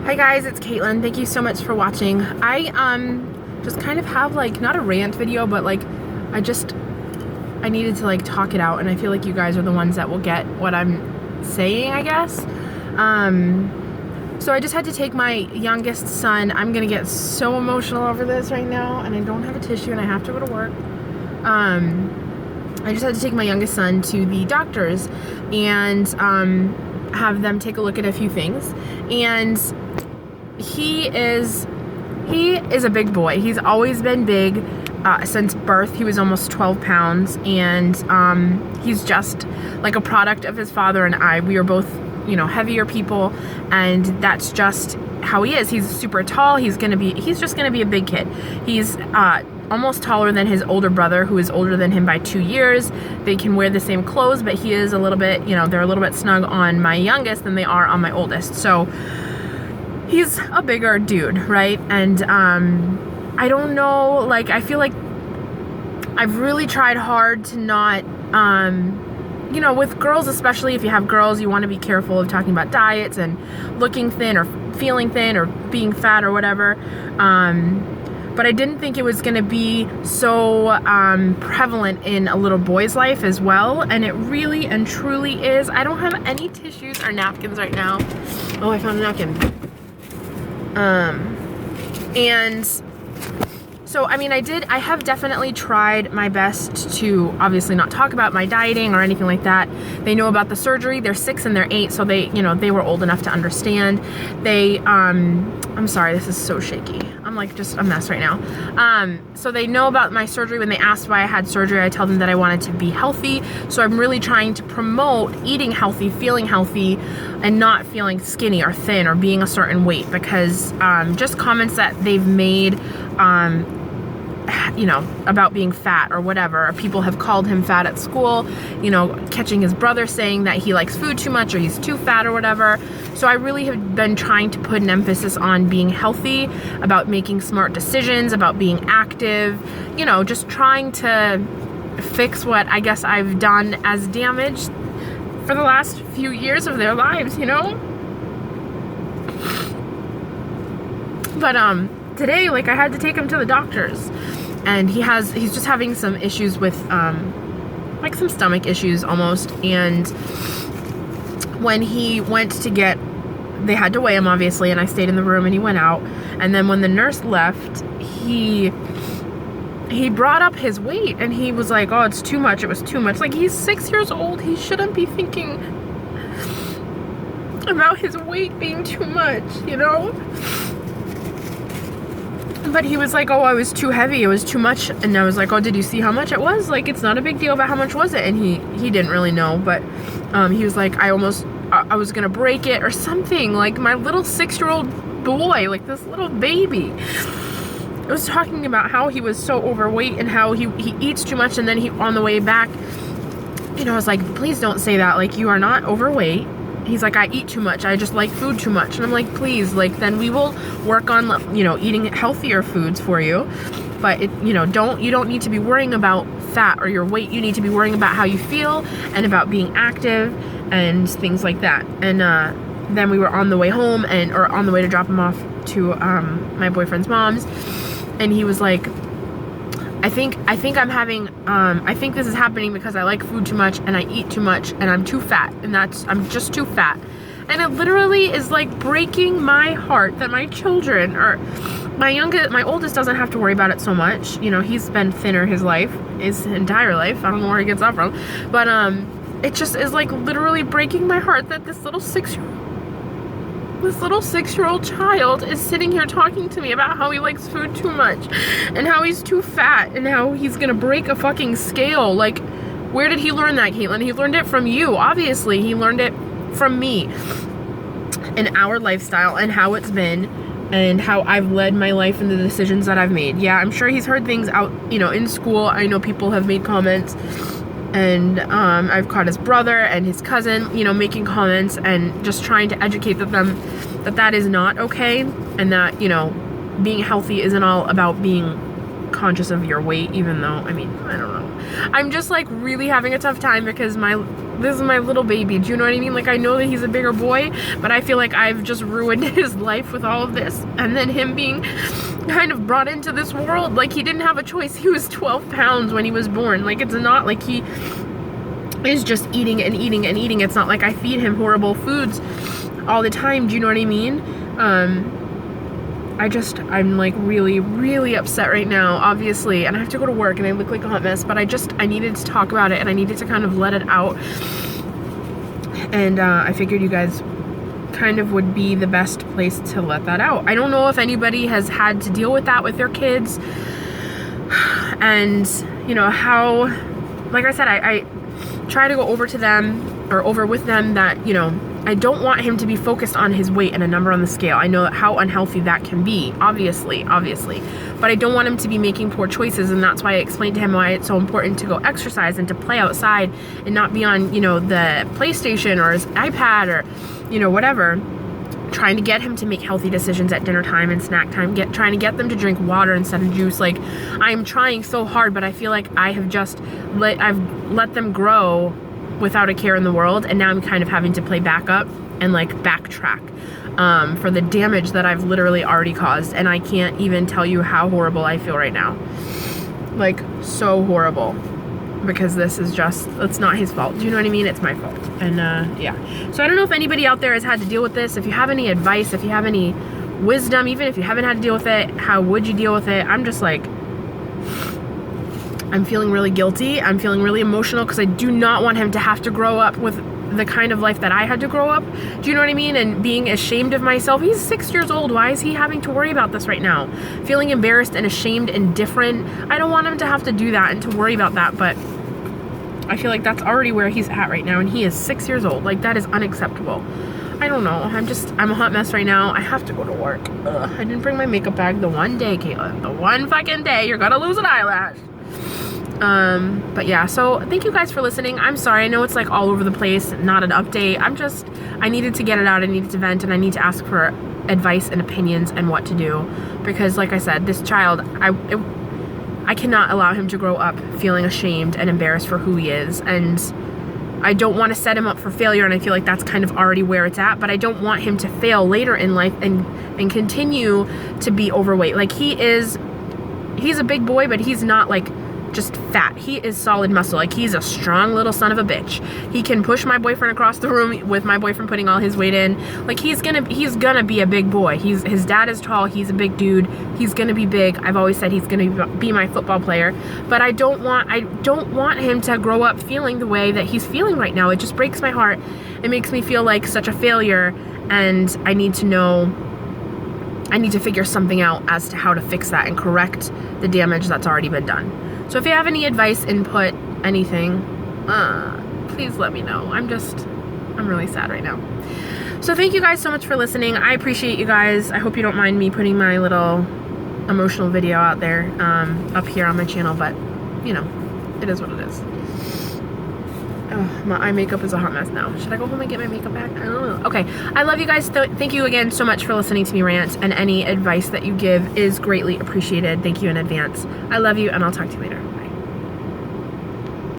Hi guys, it's Caitlin. Thank you so much for watching. I just kind of have like not a rant video, but like I needed to like talk it out, and I feel like you guys are the ones that will get what I'm saying, I guess. So I just had to take my youngest son. I'm gonna get so emotional over this right now, and I don't have a tissue and I have to go to work. I just had to take my youngest son to the doctors and have them take a look at a few things. And he is a big boy. He's always been big since birth. He was almost 12 pounds, and he's just like a product of his father and I. We are both, heavier people, and that's just how he is. He's super tall. He's just gonna be a big kid. He's almost taller than his older brother, who is older than him by 2 years. They can wear the same clothes, but he is a little bit, they're a little bit snug on my youngest than they are on my oldest. So he's a bigger dude, right? And I don't know, like, I feel like I've really tried hard to not, with girls, especially if you have girls, you want to be careful of talking about diets and looking thin or feeling thin or being fat or whatever. But I didn't think it was going to be so prevalent in a little boy's life as well. And it really and truly is. I don't have any tissues or napkins right now. Oh, I found a napkin. And so, I have definitely tried my best to obviously not talk about my dieting or anything like that. They know about the surgery. They're 6 and they're 8, so they were old enough to understand. I'm sorry, this is so shaky. I'm like just a mess right now. So they know about my surgery. When they asked why I had surgery, I tell them that I wanted to be healthy. So I'm really trying to promote eating healthy, feeling healthy, and not feeling skinny or thin or being a certain weight, because just comments that they've made, about being fat or whatever. Or people have called him fat at school, catching his brother saying that he likes food too much or he's too fat or whatever. So I really have been trying to put an emphasis on being healthy, about making smart decisions, about being active, just trying to fix what I guess I've done as damage for the last few years of their lives, But today, like, I had to take him to the doctors, and he's just having some issues with like some stomach issues almost. And when he went to they had to weigh him, obviously, and I stayed in the room, and he went out. And then when the nurse left, he brought up his weight, and he was like, oh, it's too much. It was too much. Like, he's 6 years old. He shouldn't be thinking about his weight being too much, But he was like, oh, I was too heavy. It was too much. And I was like, oh, did you see how much it was? Like, it's not a big deal, but how much was it? And he didn't really know. But he was like, I was going to break it or something. Like, my little 6-year-old boy, like this little baby, I was talking about how he was so overweight and how he eats too much. And then on the way back, I was like, please don't say that. Like, you are not overweight. He's like, I eat too much. I just like food too much. And I'm like, please, like, then we will work on, eating healthier foods for you. But you don't need to be worrying about fat or your weight. You need to be worrying about how you feel and about being active and things like that. And then we were on the way home or on the way to drop him off to my boyfriend's mom's. And he was like, I think this is happening because I like food too much and I eat too much and I'm too fat, and I'm just too fat. And it literally is like breaking my heart that my children, or my oldest doesn't have to worry about it so much. He's been thinner his entire life. I don't know where he gets that from. But it just is like literally breaking my heart that this little 6-year-old child is sitting here talking to me about how he likes food too much and how he's too fat and how he's gonna break a fucking scale. Like, where did he learn that, Caitlin? He learned it from you. Obviously, he learned it from me and our lifestyle and how it's been and how I've led my life and the decisions that I've made. Yeah, I'm sure he's heard things out, in school. I know people have made comments. And I've caught his brother and his cousin, making comments and just trying to educate them that is not okay, and that, being healthy isn't all about being conscious of your weight, even though, I don't know. I'm just like really having a tough time because my this is my little baby. Do you know what I mean? Like, I know that he's a bigger boy, but I feel like I've just ruined his life with all of this. And then him being kind of brought into this world, like, he didn't have a choice. He was 12 pounds when he was born. Like, it's not like he is just eating and eating and eating. It's not like I feed him horrible foods all the time. Do you know what I mean? I'm like really, really upset right now, obviously, and I have to go to work and I look like a hot mess, but I needed to talk about it, and I needed to kind of let it out. And I figured you guys kind of would be the best place to let that out. I don't know if anybody has had to deal with that with their kids, and you know how, like I said, I try to go over to them or over with them that, you know, I don't want him to be focused on his weight and a number on the scale. I know how unhealthy that can be, obviously, but I don't want him to be making poor choices, and that's why I explained to him why it's so important to go exercise and to play outside and not be on, you know, the PlayStation or his iPad or, you know, whatever. Trying to get him to make healthy decisions at dinner time and snack time, trying to get them to drink water instead of juice. Like, I'm trying so hard, but I feel like I have just I've let them grow without a care in the world, and now I'm kind of having to play back up and like backtrack for the damage that I've literally already caused, and I can't even tell you how horrible I feel right now. Like, so horrible, because this is just, it's not his fault. Do you know what I mean? It's my fault. And yeah, so I don't know if anybody out there has had to deal with this. If you have any advice, if you have any wisdom, even if you haven't had to deal with it, how would you deal with it? I'm just like, I'm feeling really guilty. I'm feeling really emotional because I do not want him to have to grow up with the kind of life that I had to grow up. Do you know what I mean? And being ashamed of myself. He's 6 years old. Why is he having to worry about this right now? Feeling embarrassed and ashamed and different. I don't want him to have to do that and to worry about that, but I feel like that's already where he's at right now, and he is 6 years old. Like, that is unacceptable. I don't know. I'm a hot mess right now. I have to go to work. Ugh, I didn't bring my makeup bag the one day, Caitlin. The one fucking day you're gonna lose an eyelash. But yeah, so thank you guys for listening. I'm sorry, I know it's like all over the place, not an update. I needed to get it out, I needed to vent, and I need to ask for advice and opinions and what to do, because like I said, this child, I cannot allow him to grow up feeling ashamed and embarrassed for who he is, and I don't want to set him up for failure, and I feel like that's kind of already where it's at, but I don't want him to fail later in life and continue to be overweight. Like, he's a big boy, but he's not like just fat. He is solid muscle. Like, he's a strong little son of a bitch. He can push my boyfriend across the room with my boyfriend putting all his weight in. Like, he's gonna be a big boy. His dad is tall. He's a big dude. He's gonna be big. I've always said he's gonna be my football player. But I don't want him to grow up feeling the way that he's feeling right now. It just breaks my heart. It makes me feel like such a failure, and I need to figure something out as to how to fix that and correct the damage that's already been done. So if you have any advice, input, anything, please let me know. I'm really sad right now. So thank you guys so much for listening. I appreciate you guys. I hope you don't mind me putting my little emotional video out there, up here on my channel, but you know, it is what it is. Oh, my eye makeup is a hot mess now. Should I go home and get my makeup back? I don't know. Okay, I love you guys. Thank you again so much for listening to me rant, and any advice that you give is greatly appreciated. Thank you in advance. I love you, and I'll talk to you later.